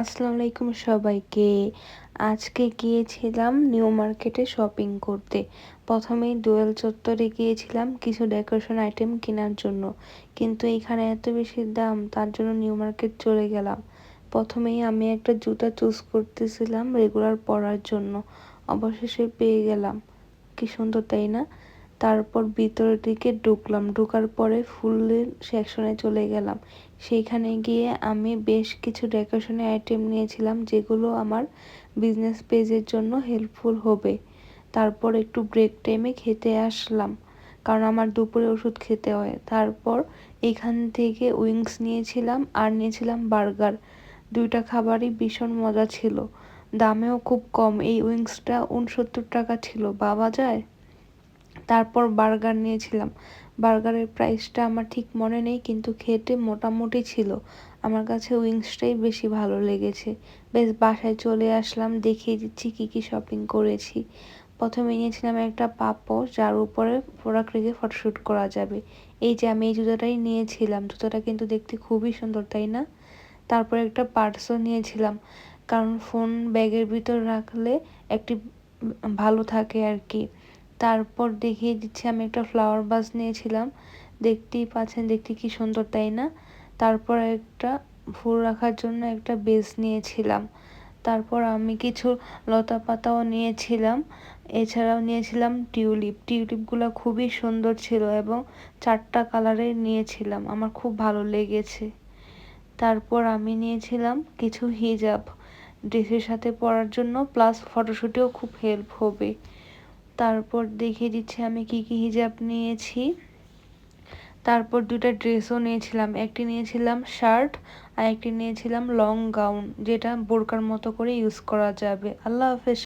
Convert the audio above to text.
আসসালামু আলাইকুম সবাইকে। আজকে গিয়েছিলাম নিউ মার্কেটে শপিং করতে। প্রথমেই দোয়েল চত্বরে গিয়েছিলাম কিছু ডেকোরেশন আইটেম কেনার জন্য, কিন্তু এখানে এত বেশি দাম, তার জন্য নিউ মার্কেট চলে গেলাম। প্রথমেই আমি একটা জুতা চুজ করতেছিলাম রেগুলার পরার জন্য, অবশেষে পেয়ে গেলাম। কি সুন্দর, তাই না? তারপর ভিতরের দিকে ঢুকলাম, ঢোকার পরে ফুলের সেকশনে চলে গেলাম। সেইখানে গিয়ে আমি বেশ কিছু ডেকোরেশনের আইটেম নিয়েছিলাম, যেগুলো আমার বিজনেস পেজের জন্য হেল্পফুল হবে। তারপর একটু ব্রেক টাইমে খেতে আসলাম, কারণ আমার দুপুরে ওষুধ খেতে হয়। তারপর এখান থেকে উইংস নিয়েছিলাম আর নিয়েছিলাম বার্গার। দুইটা খাবারই ভীষণ মজা ছিল, দামেও খুব কম। এই উইংসটা 69 টাকা ছিল, ভাবা যায়। তারপর বার্গার নিয়েছিলাম। বার্গারের প্রাইসটা আমার ঠিক মনে নেই, কিন্তু খেতে মোটামুটি ছিল। আমার কাছে উইংসটাই বেশি ভালো লেগেছে। বেশ, বাসায় চলে আসলাম, দেখিয়ে দিচ্ছি কি কি শপিং করেছি। প্রথমে নিয়েছিলাম একটা পাপোশ, যার উপরে প্রোডাক্ট রেখে ফটোশ্যুট করা যাবে। এই যে আমি এই জুতোটাই নিয়েছিলাম, জুতোটা কিন্তু দেখতে খুবই সুন্দর, তাই না? তারপর একটা পার্সও নিয়েছিলাম, কারণ ফোন ব্যাগের ভিতর রাখলে একটি ভালো থাকে আর কি। তারপর দেখিয়ে দিচ্ছি, আমি একটা ফ্লাওয়ার ভাস নিয়েছিলাম। দেখতেই পাচ্ছেন, দেখতে কি সুন্দর, তাই না? তারপর একটা ফুল রাখার জন্য একটা বেস নিয়েছিলাম। তারপর আমি কিছু লতা পাতাও নিয়েছিলাম। এছাড়াও নিয়েছিলাম টিউলিপ। টিউলিপগুলো খুবই সুন্দর ছিল এবং 4টা কালারের নিয়েছিলাম, আমার খুব ভালো লেগেছে। তারপর আমি নিয়েছিলাম কিছু হিজাব, ড্রেসের সাথে পরার জন্য, প্লাস ফটোশ্যুটেও খুব হেল্প হবে। তারপর দেখিয়ে দিচ্ছি আমি কি কি হিজাব নিয়েছি। তারপর দুটা ড্রেসও নিয়েছিলাম, একটি নিয়েছিলাম শার্ট আর একটি নিয়েছিলাম লং গাউন, যেটা বোরকার মতো করে ইউজ করা যাবে। আল্লাহ হাফেজ।